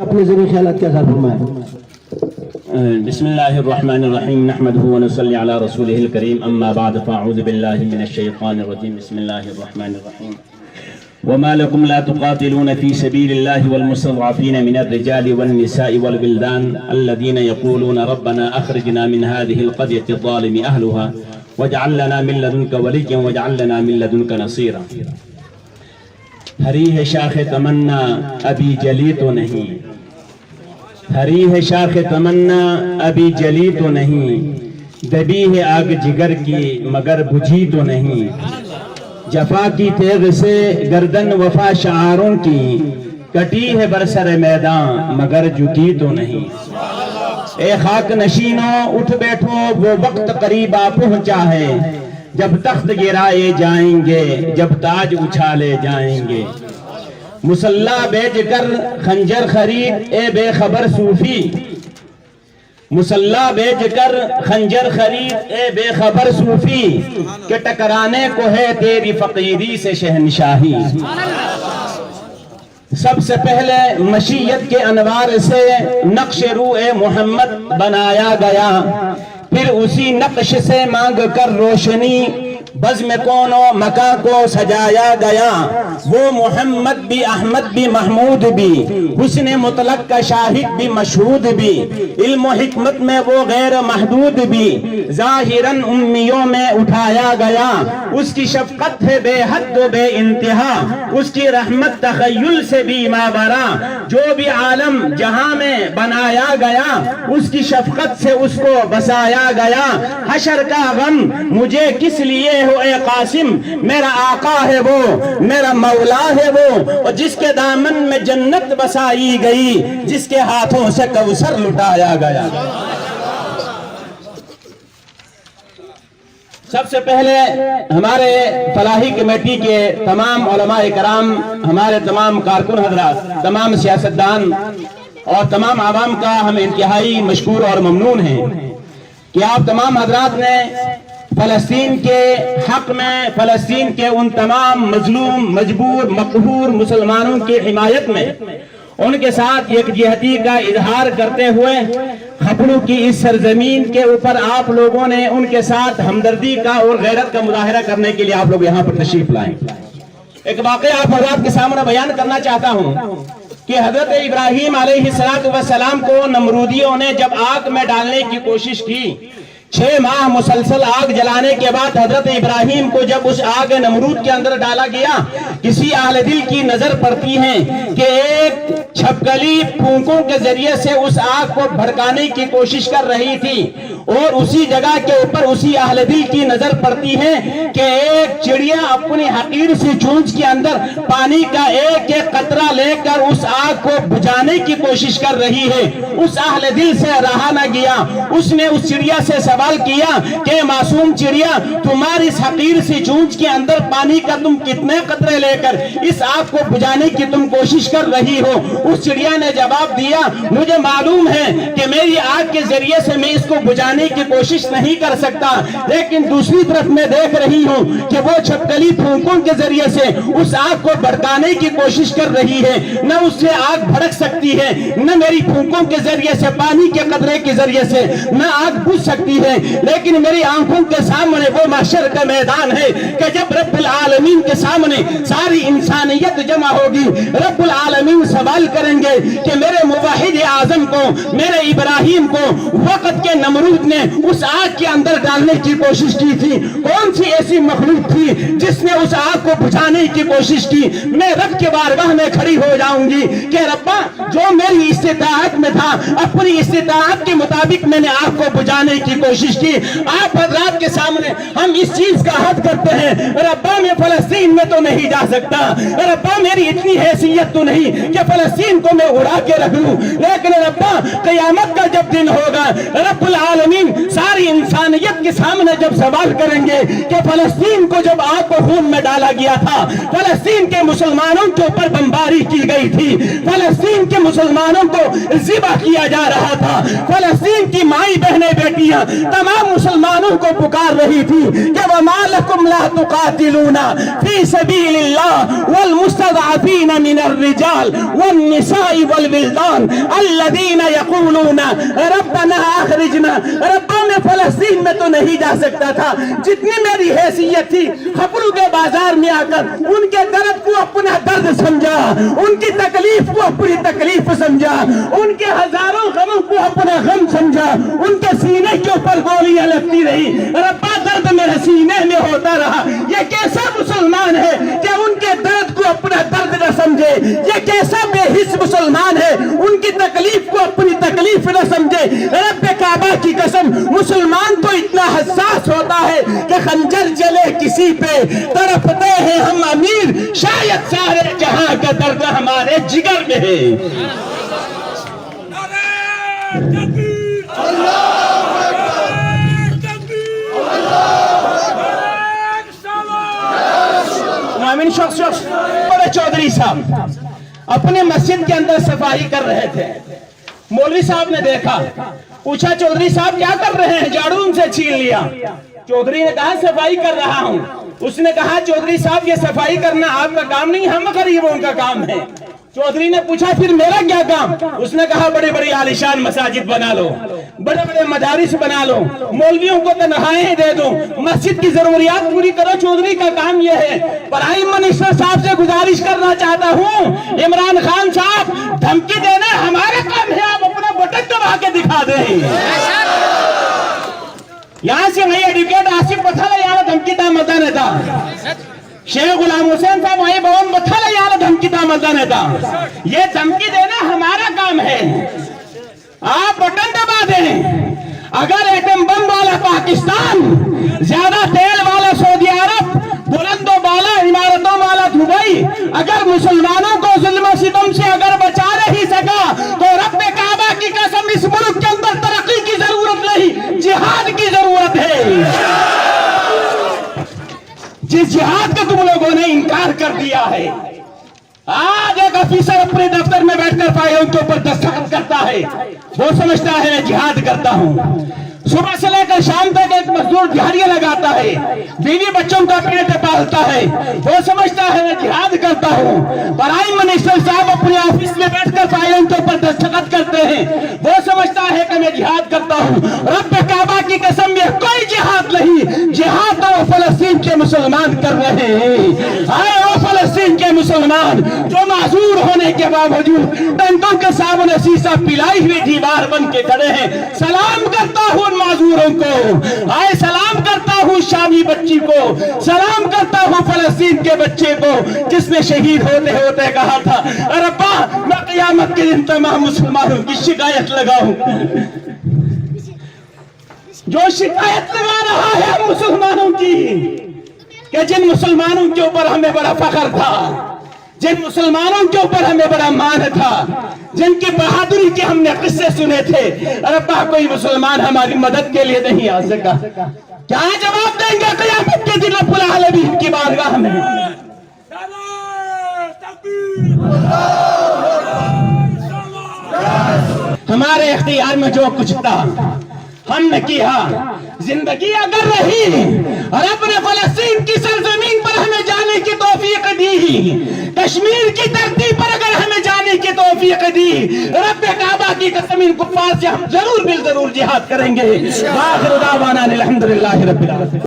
اپنے ذریعے خیالات کے اظہار فرمائیں۔ بسم اللہ الرحمن الرحیم نحمده ونصلی علی رسوله الکریم اما بعد فاعوذ باللہ من الشیطان الرجیم بسم اللہ الرحمن الرحیم وما لكم لا تقاتلون في سبيل الله والمستضعفين من الرجال والنساء والولدان الذين يقولون ربنا أخرجنا من هذه القرية الظالم أهلها واجعل لنا من لدنك وليا واجعل لنا من لدنك نصيرا۔ ہری ہے شاخ تمنا ابھی جلی تو نہیں، ہری ہے شاخ تمنا ابھی جلی تو نہیں، دبی ہے آگ جگر کی مگر بجھی تو نہیں، جفا کی تیغ سے گردن وفا شعاروں کی کٹی ہے برسر میدان مگر جھکی تو نہیں۔ اے خاک نشینوں اٹھ بیٹھو وہ وقت قریب آ پہنچا ہے، جب تخت گرائے جائیں گے جب تاج اچھالے جائیں گے، مسلح بیچ کر خنجر خرید اے بے خبر صوفی، مسلح بیچ کر خنجر خرید اے بے خبر صوفی، کہ ٹکرانے کو ہے تیری فقیری سے شہنشاہی۔ سب سے پہلے مشیت کے انوار سے نقش روح محمد بنایا گیا، پھر اسی نقش سے مانگ کر روشنی بزم کون و مکان کو سجایا گیا۔ وہ محمد بھی احمد بھی محمود بھی، حسن مطلق کا شاہد بھی مشہود بھی، علم و حکمت میں وہ غیر محدود بھی، ظاہراً امیوں میں اٹھایا گیا۔ اس کی شفقت ہے بے حد و بے انتہا، اس کی رحمت تخیل سے بھی ماورا، جو بھی عالم جہاں میں بنایا گیا اس کی شفقت سے اس کو بسایا گیا۔ حشر کا غم مجھے کس لیے ہو اے قاسم، میرا آقا ہے وہ میرا مولا ہے وہ، اور جس کے دامن میں جنت بسائی گئی، جس کے ہاتھوں سے کوثر لٹایا گیا۔ سب سے پہلے ہمارے فلاحی کمیٹی کے تمام علماء کرام، ہمارے تمام کارکن حضرات، تمام سیاستدان اور تمام عوام کا ہم انتہائی مشکور اور ممنون ہیں کہ آپ تمام حضرات نے فلسطین کے حق میں، فلسطین کے ان تمام مظلوم مجبور مقہور مسلمانوں کی حمایت میں ان کے ساتھ یکجہتی کا اظہار کرتے ہوئے خپلو کی اس سرزمین کے اوپر آپ لوگوں نے ان کے ساتھ ہمدردی کا اور غیرت کا مظاہرہ کرنے کے لیے آپ لوگ یہاں پر تشریف لائیں۔ ایک واقعہ آپ حضرات کے سامنے بیان کرنا چاہتا ہوں کہ حضرت ابراہیم علیہ السلام کو نمرودیوں نے جب آگ میں ڈالنے کی کوشش کی، 6 ماہ مسلسل آگ جلانے کے بعد حضرت ابراہیم کو جب اس آگ نمرود کے اندر ڈالا گیا، کسی اہل دل کی نظر پڑتی ہے کہ ایک چھپکلی پھونکوں کے ذریعے سے اس آگ کو بھڑکانے کی کوشش کر رہی تھی، اور اسی جگہ کے اوپر اسی اہل دل کی نظر پڑتی ہے کہ ایک چڑیا اپنی حقیر سی چونچ کے اندر پانی کا ایک ایک قطرہ لے کر اس آگ کو بجھانے کی کوشش کر رہی ہے۔ اس اہل دل سے رہا نہ گیا، اس نے اس چڑیا سے سوال کیا کہ معصوم چڑیا، تمہاری اس حقیر سی چونچ کے اندر پانی کا تم کتنے قطرے لے کر اس آگ کو بجھانے کی تم کوشش کر رہی ہو؟ اس چڑیا نے جواب دیا، مجھے معلوم ہے کہ میری آگ کے ذریعے سے میں اس کو بجھانے کی کوشش نہیں کر سکتا، لیکن دوسری طرف میں دیکھ رہی ہوں کہ وہ چھپکلی پھونکوں کے ذریعے سے اس آگ کو بھڑکانے کی کوشش کر رہی ہے، نہ اس سے آگ بھڑک سکتی ہے، نہ میری پھونکوں کے ذریعے سے پانی کے قطرے کے ذریعے سے نہ آگ بجھ سکتی ہے، لیکن میری آنکھوں کے سامنے وہ محشر کا میدان ہے کہ جب رب العالمین کے سامنے ساری انسانیت جمع ہوگی، رب العالمین سوال کریں گے کہ میرے موحد اعظم کو، میرے ابراہیم کو وقت کے نمرود نے اس آگ کے اندر ڈالنے کی کوشش کی تھی، کون سی ایسی مخلوق تھی جس نے اس آگ کو بجھانے کی کوشش کی؟ میں رب کے بارگاہ میں کھڑی ہو جاؤں گی کہ ربا جو میری استطاعت میں تھا، اپنی استطاعت کے مطابق میں نے آگ کو بجھانے کی کوشش کی۔ آپ حضرات کے سامنے ہم اس چیز کا حد کرتے ہیں، ربا میں فلسطین میں تو نہیں جا سکتا، ربا میری اتنی حیثیت تو نہیں کہ فلسطین کو میں اڑا کے رکھ لوں، لیکن ربا قیامت کا جب دن ہوگا، رب العالمین ساری انسانیت کے سامنے جب سوال کریں گے کہ فلسطین کو جب آگ کو خون میں ڈالا گیا تھا، فلسطین کے مسلمانوں کے اوپر بمباری کی گئی تھی، فلسطین کے مسلمانوں کو ذبح کیا جا رہا تھا، فلسطین کی مائی بہنیں بیٹیاں تمام مسلمانوں کو پکار رہی تھی کہ وَمَا لَكُمْ لَا تُقَاتِلُونَ فِي سَبِيلِ اللَّهِ وَالْمُسْتَضْعَفِينَ مِنَ الرِّجَالِ وَالنِّسَاءِ وَالْوِلْدَانِ الَّذِينَ يَقُولُونَ رَبَّنَا أَخْرِجْنَا ربا میں فلسطین میں تو نہیں جا سکتا تھا، جتنی میری حیثیت تھی خبروں کے بازار میں آ کر ان کے درد کو اپنا درد سمجھا، ان کی تکلیف کو اپنی تکلیف سمجھا، ان کے ہزاروں غموں کو اپنا غم سمجھا، ان کے سینے کے اوپر گولیاں لگتی رہی، ربا درد میرے سینے میں ہوتا رہا۔ یہ کیسا مسلمان ہے کہ ان کے درد کو اپنا درد نہ سمجھے؟ یہ کیسا بے حس مسلمان ہے ان کی تکلیف کو اپنی تکلیف نہ سمجھے؟ رب کعبہ کی قسم، مسلمان تو اتنا حساس ہوتا ہے کہ خنجر چلے کسی پہ تڑپتے ہیں ہم امیر، شاید سارے جہاں کا درد ہمارے جگر میں ہے۔ مومن شخص بڑے چودھری صاحب اپنے مسجد کے اندر صفائی کر رہے تھے۔ مولوی صاحب نے دیکھا، پوچھا چودھری صاحب کیا کر رہے ہیں؟ جھاڑو ان سے چھین لیا۔ چودھری نے کہا صفائی کر رہا ہوں۔ اس نے کہا چودھری صاحب یہ صفائی کرنا آپ کا کام نہیں، ہم غریبوں کا کام ہے۔ چودھری نے پوچھا پھر میرا کیا کام؟ اس نے کہا بڑے بڑے عالیشان مساجد بنا لو، بڑے بڑے مدارس بنا لو، مولویوں کو تنخواہیں دے دو، مسجد کی ضروریات پوری کرو۔ چودھری کا کام یہ ہے۔ پرائم منسٹر صاحب سے گزارش کرنا چاہتا ہوں، عمران خان صاحب دھمکی دینا ہمارا کام ہے، آپ اپنا بٹن دبا کے دکھا دیں۔ یہاں سے وہی ایڈوکیٹ آصف پتھر یہاں دھمکی تا مزہ نہیں تھا، شیخ غلام حسین صاحب وہی بہن بتھا یہاں دھمکی تا مزہ نہیں تھا۔ یہ دھمکی دینا ہمارا کام ہے، آپ بٹن دبا دیں۔ اگر ایٹم بم والا پاکستان، زیادہ تیل والا سعودی عرب، بلند و بالا عمارتوں والا دبئی اگر مسلمانوں کو ظلم و ستم سے اگر بچا نہیں سکا تو رب کعبہ کی قسم اس ملک کے اندر ترقی کی ضرورت نہیں، جہاد کی ضرورت ہے۔ جس جہاد کا تم لوگوں نے انکار کر دیا ہے، آج ایک افیسر اپنے دفتر میں بیٹھ کر فائلوں کے اوپر دستخط کرتا ہے، وہ سمجھتا ہے میں جہاد کرتا ہوں۔ صبح سے لے کر شام تک ایک مزدور دیہڑیاں لگاتا ہے، بیوی بچوں کا پیٹ پالتا ہے، وہ سمجھتا ہے میں جہاد کرتا ہوں۔ پرائم منسٹر صاحب اپنے آفس میں بیٹھ کر فائلوں کے اوپر دستخط کرتے ہیں، وہ سمجھتا ہے کہ میں جہاد کرتا ہوں۔ رب کعبہ کی قسم یہ کوئی جہاد نہیں، جہاد تو فلسطین کے مسلمان کر رہے ہیں۔ آئے وہ فلسطین کے مسلمان جو معذور ہونے کے باوجود ٹنکوں کے سامنے سیسا پلائی ہوئی دیوار بن کے کھڑے ہیں۔ سلام کرتا ہوں معذوروں کو، آئے سلام کرتا ہوں شامی بچی کو، سلام کرتا ہوں فلسطین کے بچے کو جس نے شہید ہوتے ہوتے کہا تھا ربا میں قیامت کے دن تمام مسلمانوں کی شکایت لگاؤں۔ جو شکایت لگا رہا ہے مسلمانوں کی کہ جن مسلمانوں کے اوپر ہمیں بڑا فخر تھا، جن مسلمانوں کے اوپر ہمیں بڑا مان تھا، جن کی بہادری کے ہم نے قصے سنے تھے، ربا کوئی مسلمان ہماری مدد کے لیے نہیں آ سکا۔ کیا جواب دیں گے قیامت کے دن رب العالمین کی بارگاہ میں؟ ہمارے اختیار میں جو کچھ تھا ہم نے کیا۔ زندگی اگر رہی اور اپنے فلسطین کی سرزمین پر ہمیں جانے کی توفیق دی، کشمیر کی دھرتی پر اگر ہمیں جانے کی توفیق دی، رب کعبہ کی قسم ان کفار سے ہم ضرور بالضرور جہاد کریں گے۔ وآخر دعوانا الحمدللہ رب العالمین۔